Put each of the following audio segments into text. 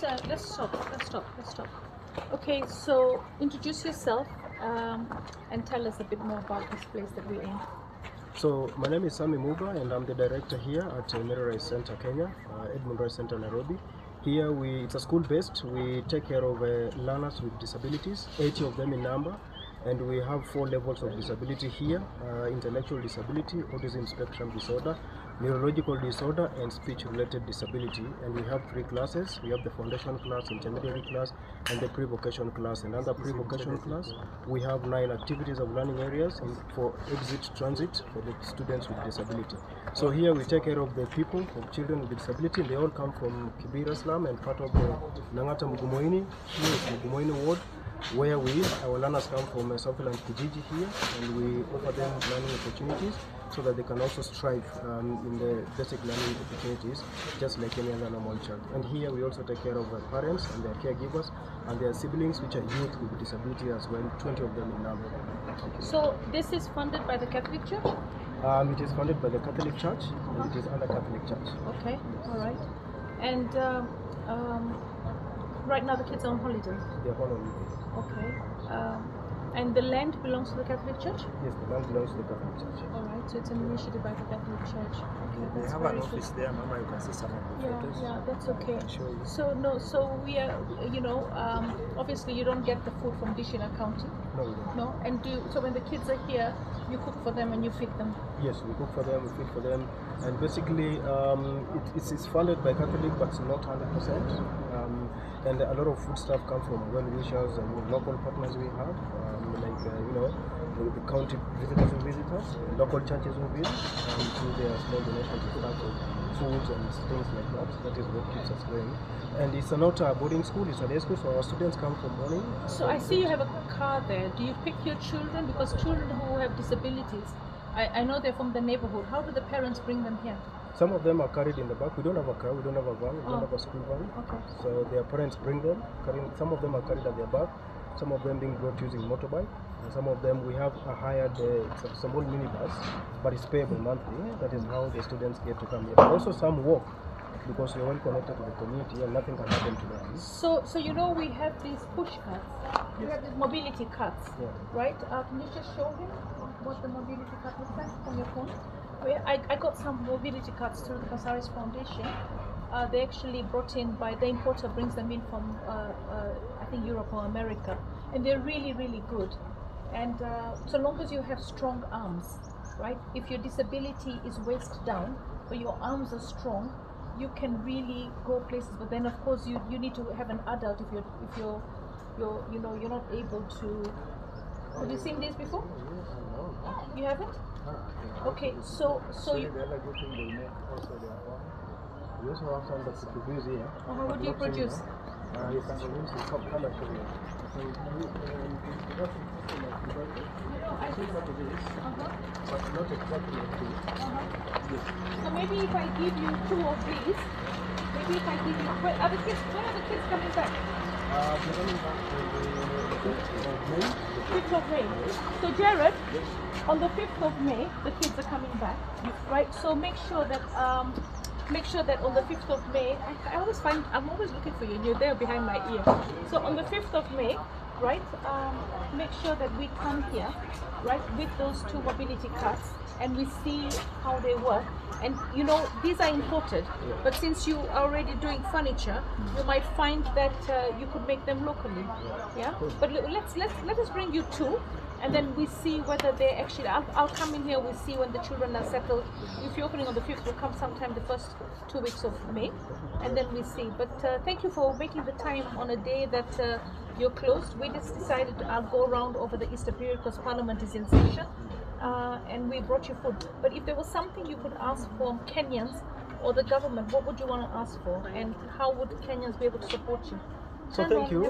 let's stop. Okay, so introduce yourself and tell us a bit more about this place that we're in. So my name is Sami Muba and I'm the director here at Edmund Rice Center, Kenya, Edmund Rice Center, Nairobi. Here it's a school-based. We take care of learners with disabilities, 80 of them in number, and we have 4 levels of disability here: intellectual disability, autism spectrum disorder, neurological disorder, and speech-related disability. And we have 3 classes. We have the foundation class, intermediary class, and the pre-vocation class. And under pre-vocation class, we have 9 activities of learning areas for exit transit for the students with disability. So here we take care of the people, of children with disability. They all come from Kibera slum and part of the Nangata Mugumoini. Here is Mugumoini ward, where our learners come from Southland Kijiji here, and we offer them learning opportunities so that they can also strive in the basic learning opportunities just like any other normal child. And here we also take care of their parents and their caregivers and their siblings, which are youth with disability as well, 20 of them in number. So this is funded by the Catholic Church? It is funded by the Catholic Church, and it is under Catholic Church. Okay, all right. And right now the kids are on holiday? They are on holiday. Okay. And the land belongs to the Catholic Church? Yes, the land belongs to the Catholic Church. All right, so it's an initiative by the Catholic Church. Okay, they have an office there, Mama. You can see some of the photos. Yeah, that's okay. I'll show you. So we are, obviously you don't get the food from Dishina County. No, we don't. No, and so when the kids are here, you cook for them and you feed them. Yes, we cook for them, we feed for them, and basically it's funded by Catholic, but it's not 100%. And a lot of food stuff comes from well-wishers and local partners we have, the county visitors who visit us, local churches who visit, through their small donations of stuff of foods and things like that. That is what keeps us going. And it's not a boarding school, it's a day school, so our students come from morning. So I see you have a car there. Do you pick your children? Because children who have disabilities, I know they're from the neighborhood. How do the parents bring them here? Some of them are carried in the back. We don't have a car, we don't have a van, we don't have a school van. Okay. So their parents bring them. Some of them are carried at their back, some of them being brought using motorbike, and some of them we have a hired small minibus, but it's payable monthly. That is how the students get to come here. But also some walk, because we're well connected to the community and nothing can happen to them. So we have these push carts, we have these mobility carts, right? Can you just show him what the mobility cart looks like on your phone? I got some mobility carts through the Casares Foundation. They actually brought in by the importer, brings them in from I think Europe or America, and they're really, really good. And so long as you have strong arms, right? If your disability is waist down, but your arms are strong, you can really go places. But then, of course, you need to have an adult if you're not able to. Have you seen this before? You haven't? Okay, so you. The other good thing they make also their own. We also have some that we produce here. How would you produce? You can produce it. Come and show you. So I think what it is, but not exactly like this. Yes. So maybe if I give you 2 of these, maybe if I give you. When are the kids coming back? They're coming back on the 5th of May. 5th of May. So Jared, on the 5th of May, the kids are coming back, right? So make sure that on the 5th of May, I'm always looking for you, and you're there behind my ear. So on the 5th of May, right, make sure that we come here, right, with those 2 mobility carts, and we see how they work. And these are imported, but since you are already doing furniture, you might find that you could make them locally. Yeah. But let us bring you 2, and then we see whether they actually. I'll come in here. We'll see when the children are settled. If you're opening on the 5th, we'll come sometime the first 2 weeks of May, and then we see. But thank you for making the time on a day that you're closed. We just decided I'll go around over the Easter period because Parliament is in session. And we brought you food. But if there was something you could ask from Kenyans or the government, what would you want to ask for? And how would Kenyans be able to support you? So thank you,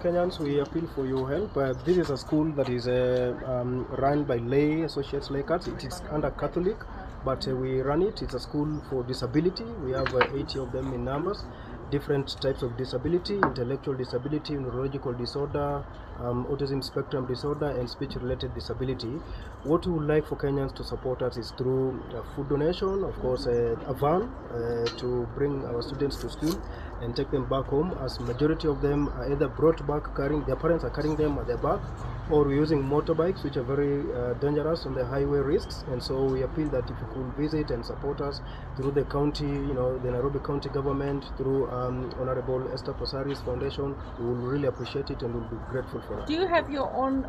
Kenyans. We appeal for your help. This is a school that is run by lay associates Laykats. It is under Catholic, but we run it. It's a school for disability. We have 80 of them in numbers. Different types of disability: intellectual disability, neurological disorder, autism spectrum disorder, and speech-related disability. What we would like for Kenyans to support us is through food donation, of course, a van to bring our students to school, and take them back home, as majority of them are either brought back carrying, their parents are carrying them at their back, or we're using motorbikes, which are very dangerous on the highway risks. And so we appeal that if you could visit and support us through the county, the Nairobi County government, through Honorable Esther Posari's foundation, we will really appreciate it and we'll be grateful for that. Do you have your own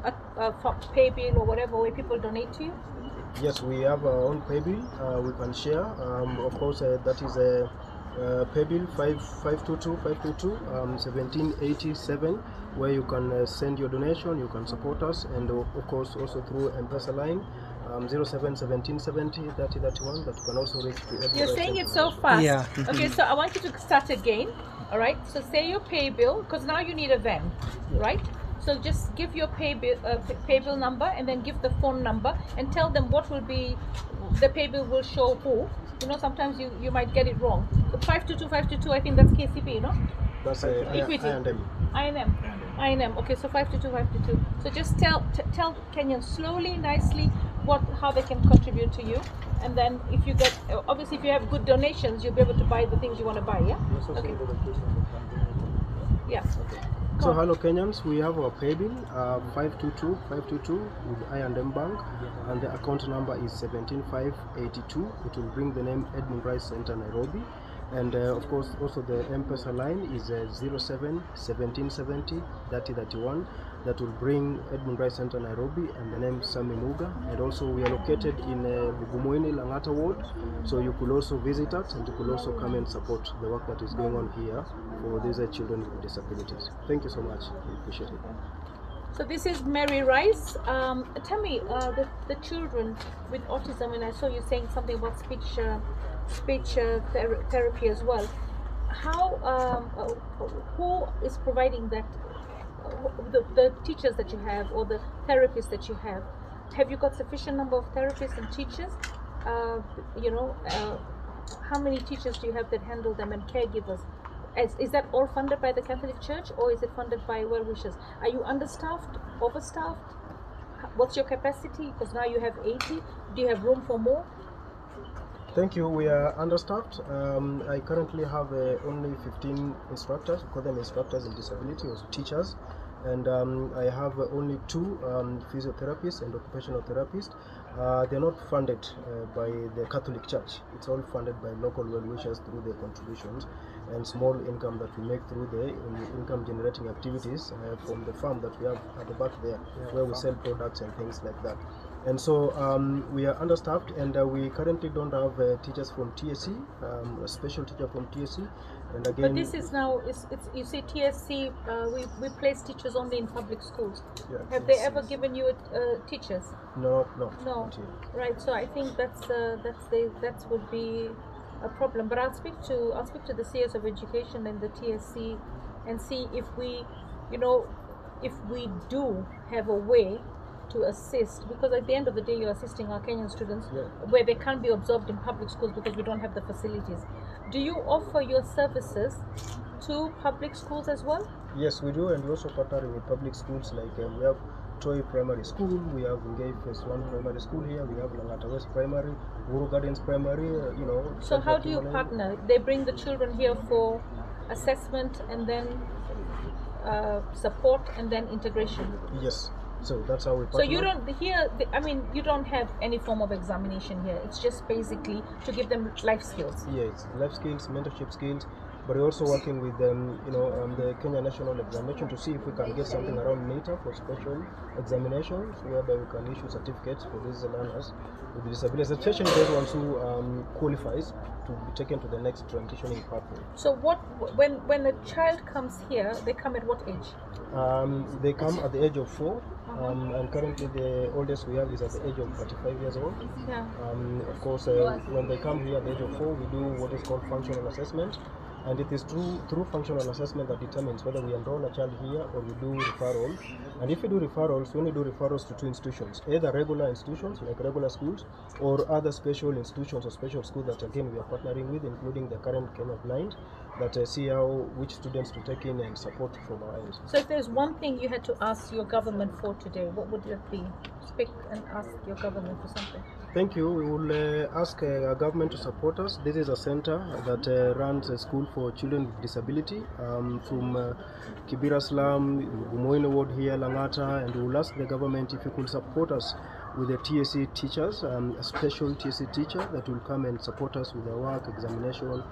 pay bill or whatever way people donate to you? Yes, we have our own pay bill we can share. Of course, that is a pay bill 522 1787, where you can send your donation, you can support us, and of course also through M-Pesa line 071770 3031 that you can also reach to Edmund. You're saying it so fast. Yeah. Okay, so I want you to start again. All right. So say your pay bill, because now you need a van, right? So just give your pay bill number and then give the phone number and tell them what will be the pay bill will show who. Sometimes you might get it wrong. 522, I think that's KCB, That's Equity. I&M. I&M. Okay, so 522. So just tell Kenyans slowly, nicely how they can contribute to you, and then if you get, obviously if you have good donations, you'll be able to buy the things you want to buy. Yeah. Okay. Yeah. Okay. So hello Kenyans, we have our pay bill 522 with I&M Bank, and the account number is 17582. It will bring the name Edmund Rice Center Nairobi, and of course also the M-Pesa line is 07 1770 3031. That will bring Edmund Rice Center Nairobi and the name Sami Muga. And also we are located in Bugumuini Langata Ward, so you could also visit us and you could also come and support the work that is going on here for these children with disabilities. Thank you so much. We appreciate it. So this is Mary Rice. Tell me, the children with autism, and I saw you saying something about speech therapy as well. How who is providing that? The teachers that you have or the therapists that you have you got sufficient number of therapists and teachers? How many teachers do you have that handle them and caregivers? Is that all funded by the Catholic Church, or is it funded by well-wishers? Are you understaffed, overstaffed? What's your capacity? Because now you have 80. Do you have room for more? Thank you. We are understaffed. I currently have only 15 instructors. We call them instructors in disability or teachers. And I have only 2 physiotherapists and occupational therapists. They're not funded by the Catholic Church. It's all funded by local well-wishers through their contributions and small income that we make through the income generating activities from the farm that we have at the back there, where we sell products and things like that. And so we are understaffed, and we currently don't have teachers from TSC, a special teacher from TSC. And again, but this is now, you see TSC, we place teachers only in public schools. Yeah, have they ever given you teachers? No. Right. So I think that would be a problem. But I'll speak to the CS of Education and the TSC and see if we do have a way to assist, because at the end of the day you're assisting our Kenyan students where they can't be absorbed in public schools because we don't have the facilities. Do you offer your services to public schools as well? Yes, we do, and we also partner with public schools. Like we have Toy Primary School, we have Ngei Phase 1 Primary School here, we have Langata West Primary, Guru Gardens Primary, So how do you partner? They bring the children here for assessment and then support and then integration? Yes. So that's how we partner. So you don't you don't have any form of examination here. It's just basically to give them life skills. Yes, life skills, mentorship skills, but we're also working with them, the Kenya National Examination to see if we can get something around NITA for special examinations, whereby we can issue certificates for these learners with disabilities, especially those ones who qualifies to be taken to the next transitioning pathway. So when a child comes here, they come at what age? They come at the age of 4. And currently the oldest we have is at the age of 35 years old. Yeah. Of course, when they come here at the age of 4, we do what is called functional assessment. And it is through functional assessment that determines whether we enroll a child here or we do referral. And if we do referrals, we only do referrals to 2 institutions, either regular institutions like regular schools or other special institutions or special schools that again we are partnering with, including the current Kenya Blind, that see which students to take in and support from our end. So if there's one thing you had to ask your government for today, what would it be? Speak and ask your government for something. Thank you. We will ask our government to support us. This is a center that runs a school for children with disability from Kibera slum, Bumoine ward here, Langata, and we will ask the government if you could support us with the TSC teachers, a special TSC teacher that will come and support us with our work, examination,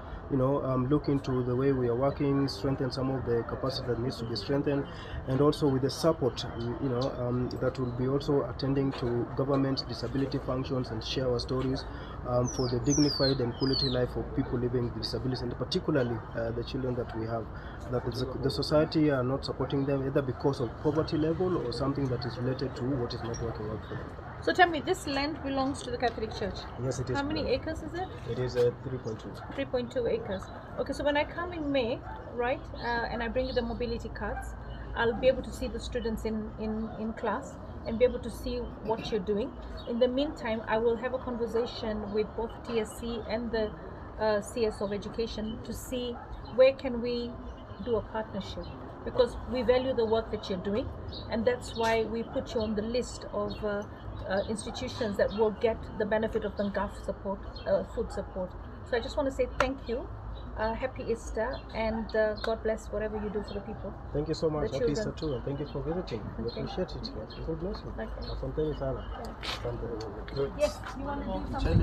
look into the way we are working, strengthen some of the capacity that needs to be strengthened, and also with the support, that will be also attending to government disability functions and share our stories for the dignified and quality life of people living with disabilities, and particularly the children that we have, that the society are not supporting them either because of poverty level or something that is related to what is not working out for them. So tell me, this land belongs to the Catholic Church? Yes, it is. How many acres is it? It is 3.2. 3.2 acres. Okay, so when I come in May, right, and I bring you the mobility cards, I'll be able to see the students in class and be able to see what you're doing. In the meantime, I will have a conversation with both TSC and the CS of Education to see where can we do a partnership, because we value the work that you're doing, and that's why we put you on the list of institutions that will get the benefit of the GAF support, food support. So I just want to say thank you, happy Easter, and God bless whatever you do for the people. Thank you so much. The Happy children. Easter too, and thank you for visiting. We Okay. appreciate it. God bless you. Okay. Asanteni sana. Asante. Yes, you want to do something?